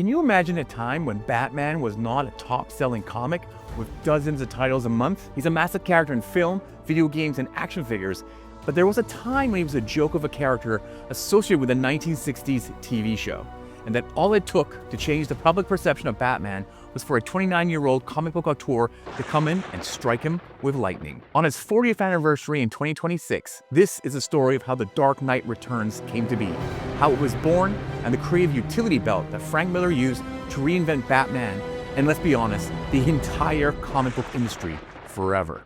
Can you imagine a time when Batman was not a top-selling comic with dozens of titles a month? He's a massive character in film, video games, and action figures, but there was a time when he was a joke of a character associated with a 1960s TV show, and that all it took to change the public perception of Batman was for a 29-year-old comic book auteur to come in and strike him with lightning. On its 40th anniversary in 2026, this is a story of how The Dark Knight Returns came to be, how it was born, and the creative utility belt that Frank Miller used to reinvent Batman, and let's be honest, the entire comic book industry forever.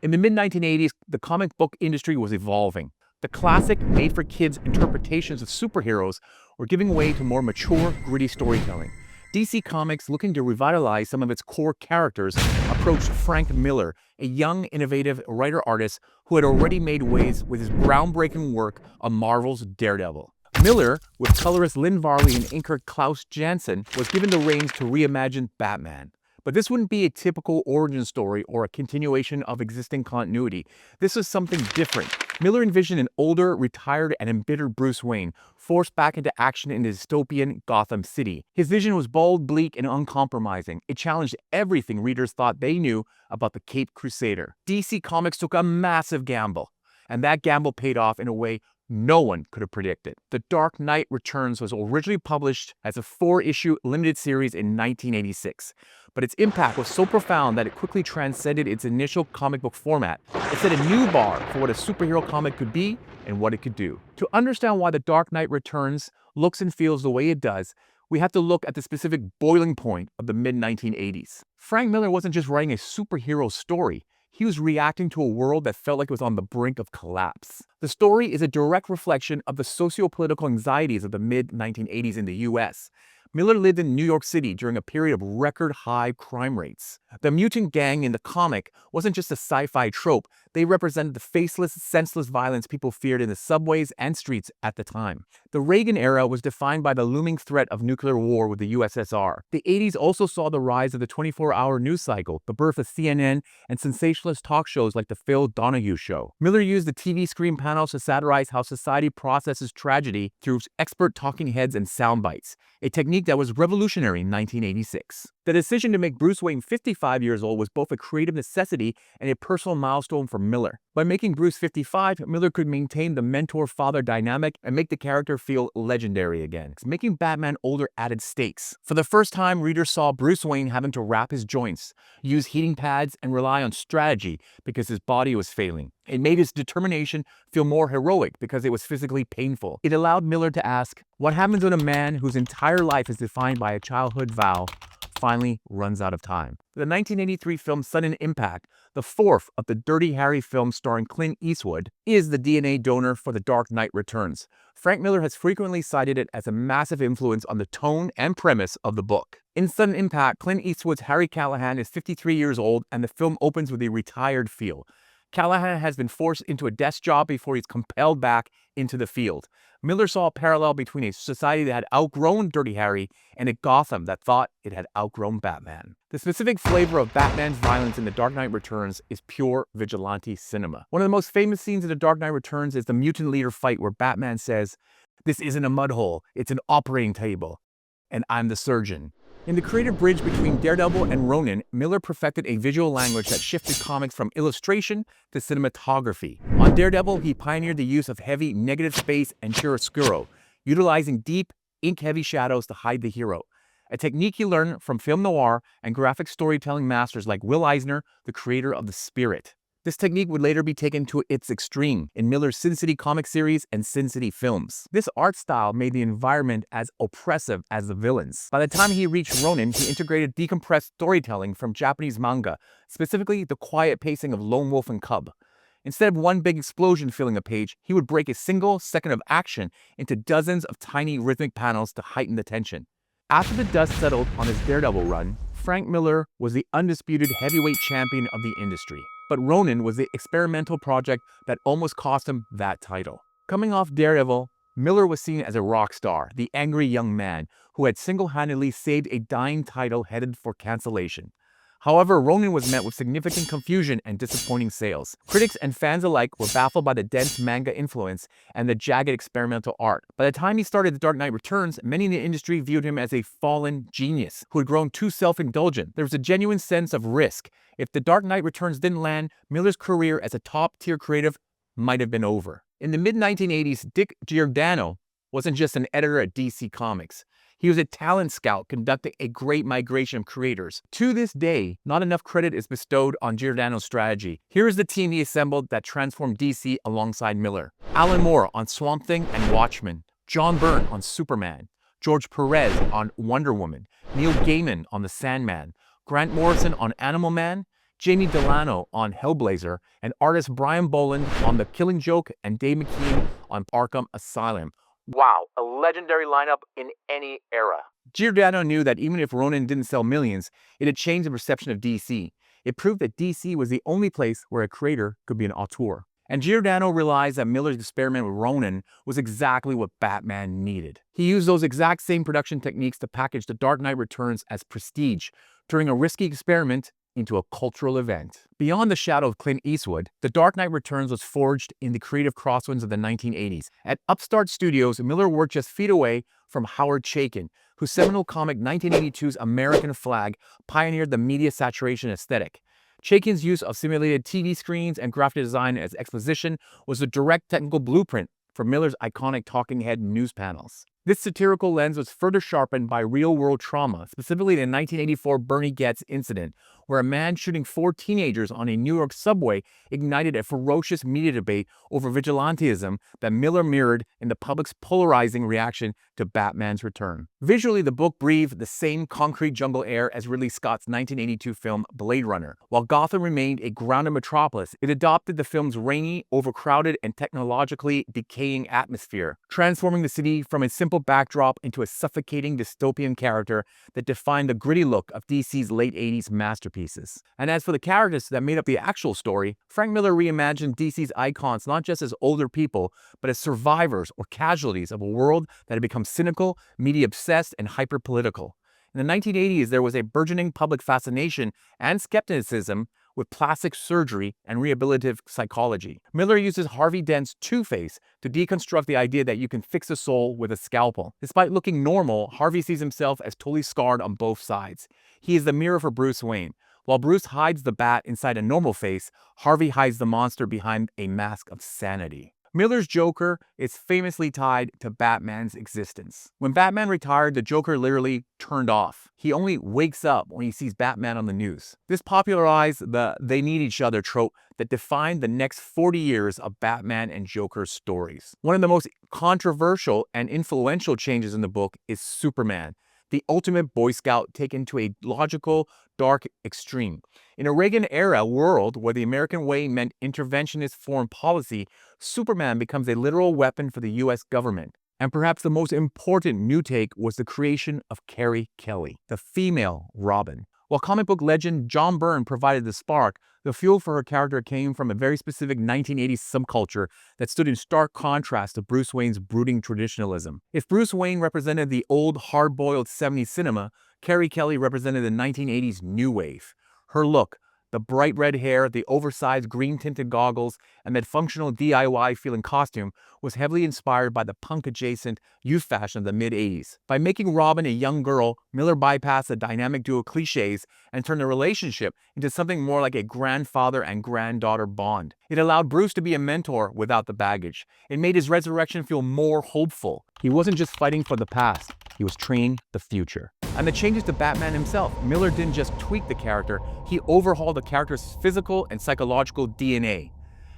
In the mid-1980s, the comic book industry was evolving. The classic, made-for-kids interpretations of superheroes were giving way to more mature, gritty storytelling. DC Comics, looking to revitalize some of its core characters, approached Frank Miller, a young, innovative writer-artist who had already made waves with his groundbreaking work on Marvel's Daredevil. Miller, with colorist Lynn Varley and inker Klaus Janson, was given the reins to reimagine Batman. But this wouldn't be a typical origin story or a continuation of existing continuity. This was something different. Miller envisioned an older, retired, and embittered Bruce Wayne, forced back into action in the dystopian Gotham City. His vision was bold, bleak, and uncompromising. It challenged everything readers thought they knew about the Caped Crusader. DC Comics took a massive gamble, and that gamble paid off in a way no one could have predicted. The Dark Knight Returns was originally published as a 4-issue limited series in 1986, but its impact was so profound that it quickly transcended its initial comic book format. It set a new bar for what a superhero comic could be and what it could do. To understand why The Dark Knight Returns looks and feels the way it does, we have to look at the specific boiling point of the mid-1980s. Frank Miller wasn't just writing a superhero story. He was reacting to a world that felt like it was on the brink of collapse. The story is a direct reflection of the socio-political anxieties of the mid-1980s in the US. Miller lived in New York City during a period of record-high crime rates. The mutant gang in the comic wasn't just a sci-fi trope. They represented the faceless, senseless violence people feared in the subways and streets at the time. The Reagan era was defined by the looming threat of nuclear war with the USSR. The 80s also saw the rise of the 24-hour news cycle, the birth of CNN, and sensationalist talk shows like The Phil Donahue Show. Miller used the TV screen panels to satirize how society processes tragedy through expert talking heads and sound bites, a technique that was revolutionary in 1986. The decision to make Bruce Wayne 55 years old was both a creative necessity and a personal milestone for Miller. By making Bruce 55, Miller could maintain the mentor-father dynamic and make the character feel legendary again. Making Batman older added stakes. For the first time, readers saw Bruce Wayne having to wrap his joints, use heating pads, and rely on strategy because his body was failing. It made his determination feel more heroic because it was physically painful. It allowed Miller to ask, what happens when a man whose entire life is defined by a childhood vow finally runs out of time? The 1983 film Sudden Impact, the fourth of the Dirty Harry films starring Clint Eastwood, is the DNA donor for The Dark Knight Returns. Frank Miller has frequently cited it as a massive influence on the tone and premise of the book. In Sudden Impact, Clint Eastwood's Harry Callahan is 53 years old, and the film opens with a retired feel. Callahan has been forced into a desk job before he's compelled back into the field. Miller saw a parallel between a society that had outgrown Dirty Harry and a Gotham that thought it had outgrown Batman. The specific flavor of Batman's violence in The Dark Knight Returns is pure vigilante cinema. One of the most famous scenes in The Dark Knight Returns is the mutant leader fight where Batman says, "This isn't a mud hole, it's an operating table, and I'm the surgeon." In the creative bridge between Daredevil and Ronin, Miller perfected a visual language that shifted comics from illustration to cinematography. On Daredevil, he pioneered the use of heavy negative space and chiaroscuro, utilizing deep, ink-heavy shadows to hide the hero, a technique he learned from film noir and graphic storytelling masters like Will Eisner, the creator of The Spirit. This technique would later be taken to its extreme in Miller's Sin City comic series and Sin City films. This art style made the environment as oppressive as the villains. By the time he reached Ronin, he integrated decompressed storytelling from Japanese manga, specifically the quiet pacing of Lone Wolf and Cub. Instead of one big explosion filling a page, he would break a single second of action into dozens of tiny rhythmic panels to heighten the tension. After the dust settled on his Daredevil run, Frank Miller was the undisputed heavyweight champion of the industry. But Ronin was the experimental project that almost cost him that title. Coming off Daredevil, Miller was seen as a rock star, the angry young man who had single-handedly saved a dying title headed for cancellation. However, Ronin was met with significant confusion and disappointing sales. Critics and fans alike were baffled by the dense manga influence and the jagged experimental art. By the time he started The Dark Knight Returns, many in the industry viewed him as a fallen genius who had grown too self-indulgent. There was a genuine sense of risk. If The Dark Knight Returns didn't land, Miller's career as a top-tier creative might have been over. In the mid-1980s, Dick Giordano wasn't just an editor at DC Comics. He was a talent scout conducting a great migration of creators. To this day, not enough credit is bestowed on Giordano's strategy. Here is the team he assembled that transformed DC alongside Miller. Alan Moore on Swamp Thing and Watchmen, John Byrne on Superman, George Perez on Wonder Woman, Neil Gaiman on The Sandman, Grant Morrison on Animal Man, Jamie Delano on Hellblazer, and artist Brian Boland on The Killing Joke, and Dave McKean on Arkham Asylum. Wow, a legendary lineup in any era. Giordano knew that even if Ronin didn't sell millions, it had changed the perception of DC. It proved that DC was the only place where a creator could be an auteur. And Giordano realized that Miller's experiment with Ronin was exactly what Batman needed. He used those exact same production techniques to package The Dark Knight Returns as prestige, turning a risky experiment into a cultural event. Beyond the shadow of Clint Eastwood, The Dark Knight Returns was forged in the creative crosswinds of the 1980s. At Upstart Studios, Miller worked just feet away from Howard Chaykin, whose seminal comic 1982's American Flag pioneered the media saturation aesthetic. Chaykin's use of simulated TV screens and graphic design as exposition was a direct technical blueprint for Miller's iconic talking head news panels. This satirical lens was further sharpened by real-world trauma, specifically the 1984 Bernie Goetz incident, where a man shooting 4 teenagers on a New York subway ignited a ferocious media debate over vigilantism that Miller mirrored in the public's polarizing reaction to Batman's return. Visually, the book breathed the same concrete jungle air as Ridley Scott's 1982 film Blade Runner. While Gotham remained a grounded metropolis, it adopted the film's rainy, overcrowded, and technologically decaying atmosphere, transforming the city from a simple backdrop into a suffocating dystopian character that defined the gritty look of DC's late 80s masterpieces. And as for the characters that made up the actual story, Frank Miller reimagined DC's icons not just as older people, but as survivors or casualties of a world that had become cynical, media-obsessed, and hyper-political. In the 1980s, there was a burgeoning public fascination and skepticism with plastic surgery and rehabilitative psychology. Miller uses Harvey Dent's Two-Face to deconstruct the idea that you can fix a soul with a scalpel. Despite looking normal, Harvey sees himself as totally scarred on both sides. He is the mirror for Bruce Wayne. While Bruce hides the bat inside a normal face, Harvey hides the monster behind a mask of sanity. Miller's Joker is famously tied to Batman's existence. When Batman retired, the Joker literally turned off. He only wakes up when he sees Batman on the news. This popularized the "they need each other" trope that defined the next 40 years of Batman and Joker stories. One of the most controversial and influential changes in the book is Superman, the ultimate Boy Scout taken to a logical, dark extreme. In a Reagan-era world where the American way meant interventionist foreign policy, Superman becomes a literal weapon for the US government. And perhaps the most important new take was the creation of Carrie Kelly, the female Robin. While comic book legend John Byrne provided the spark, the fuel for her character came from a very specific 1980s subculture that stood in stark contrast to Bruce Wayne's brooding traditionalism. If Bruce Wayne represented the old, hard-boiled 70s cinema, Carrie Kelly represented the 1980s new wave. Her look, the bright red hair, the oversized green-tinted goggles, and that functional DIY-feeling costume was heavily inspired by the punk-adjacent youth fashion of the mid-80s. By making Robin a young girl, Miller bypassed the dynamic duo cliches and turned the relationship into something more like a grandfather and granddaughter bond. It allowed Bruce to be a mentor without the baggage. It made his resurrection feel more hopeful. He wasn't just fighting for the past, he was training the future. And the changes to Batman himself. Miller didn't just tweak the character, he overhauled the character's physical and psychological DNA.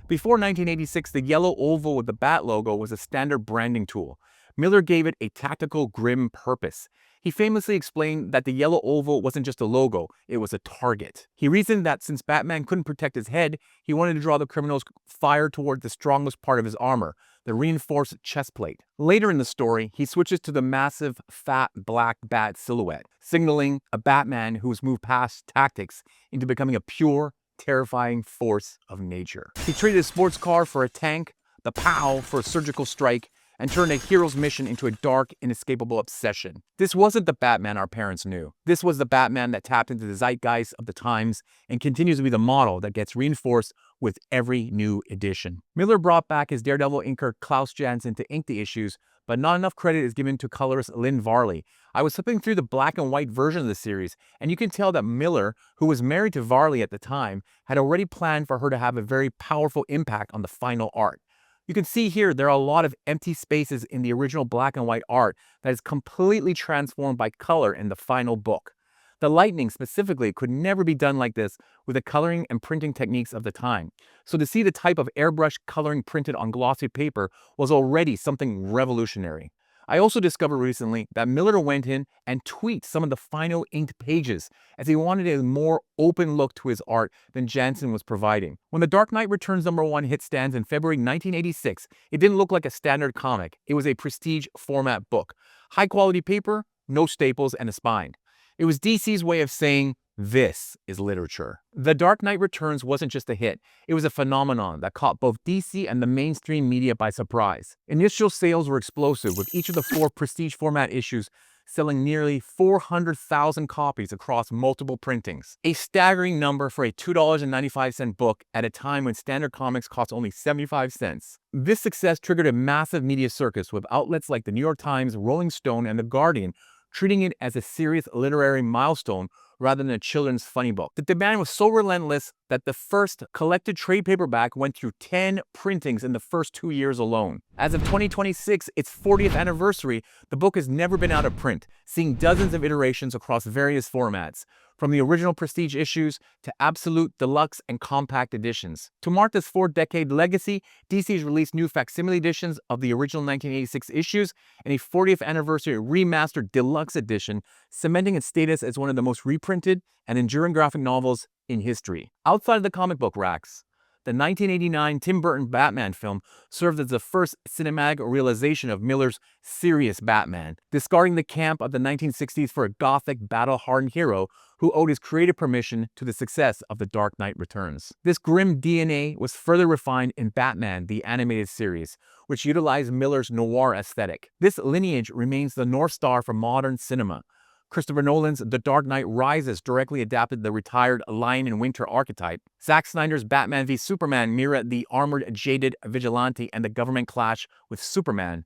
Before 1986, the yellow oval with the Bat logo was a standard branding tool. Miller gave it a tactical, grim purpose. He famously explained that the yellow oval wasn't just a logo, it was a target. He reasoned that since Batman couldn't protect his head, he wanted to draw the criminal's fire toward the strongest part of his armor, the reinforced chest plate. Later in the story, he switches to the massive, fat, black bat silhouette, signaling a Batman who has moved past tactics into becoming a pure, terrifying force of nature. He traded a sports car for a tank, the POW for a surgical strike, and turned a hero's mission into a dark, inescapable obsession. This wasn't the Batman our parents knew. This was the Batman that tapped into the zeitgeist of the times and continues to be the model that gets reinforced with every new edition. Miller brought back his Daredevil inker Klaus Janson to ink the issues, but not enough credit is given to colorist Lynn Varley. I was flipping through the black and white version of the series, and you can tell that Miller, who was married to Varley at the time, had already planned for her to have a very powerful impact on the final art. You can see here there are a lot of empty spaces in the original black and white art that is completely transformed by color in the final book. The lightning specifically could never be done like this with the coloring and printing techniques of the time. So to see the type of airbrush coloring printed on glossy paper was already something revolutionary. I also discovered recently that Miller went in and tweaked some of the final inked pages as he wanted a more open look to his art than Janson was providing. When The Dark Knight Returns #1 hit stands in February 1986, it didn't look like a standard comic. It was a prestige format book. High quality paper, no staples, and a spine. It was DC's way of saying, this is literature. The Dark Knight Returns wasn't just a hit, it was a phenomenon that caught both DC and the mainstream media by surprise. Initial sales were explosive, with each of the 4 prestige format issues selling nearly 400,000 copies across multiple printings. A staggering number for a $2.95 book at a time when standard comics cost only 75 cents. This success triggered a massive media circus, with outlets like the New York Times, Rolling Stone, and The Guardian treating it as a serious literary milestone rather than a children's funny book. The demand was so relentless that the first collected trade paperback went through 10 printings in the first 2 years alone. As of 2026, its 40th anniversary, the book has never been out of print, seeing dozens of iterations across various formats, from the original prestige issues to absolute, deluxe, and compact editions. To mark this 4-decade legacy, DC has released new facsimile editions of the original 1986 issues and a 40th anniversary remastered deluxe edition, cementing its status as one of the most reprinted and enduring graphic novels in history. Outside of the comic book racks, the 1989 Tim Burton Batman film served as the first cinematic realization of Miller's serious Batman, discarding the camp of the 1960s for a gothic, battle-hardened hero who owed his creative permission to the success of The Dark Knight Returns. This grim DNA was further refined in Batman, the animated series, which utilized Miller's noir aesthetic. This lineage remains the North Star for modern cinema. Christopher Nolan's The Dark Knight Rises directly adapted the retired Lion in Winter archetype. Zack Snyder's Batman v Superman mirrored the armored, jaded vigilante and the government clash with Superman.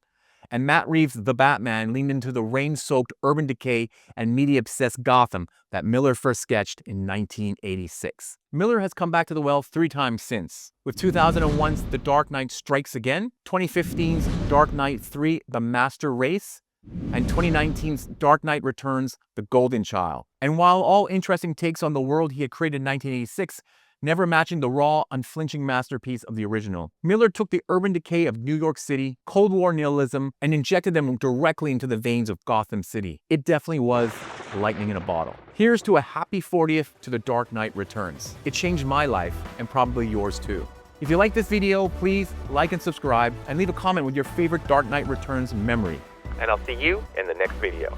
And Matt Reeves' The Batman leaned into the rain-soaked urban decay and media-obsessed Gotham that Miller first sketched in 1986. Miller has come back to the well 3 times since, with 2001's The Dark Knight Strikes Again, 2015's Dark Knight 3: The Master Race, and 2019's Dark Knight Returns: The Golden Child. And while all interesting takes on the world he had created in 1986, never matching the raw, unflinching masterpiece of the original, Miller took the urban decay of New York City, Cold War nihilism, and injected them directly into the veins of Gotham City. It definitely was lightning in a bottle. Here's to a happy 40th to The Dark Knight Returns. It changed my life, and probably yours too. If you like this video, please like and subscribe, and leave a comment with your favorite Dark Knight Returns memory. And I'll see you in the next video.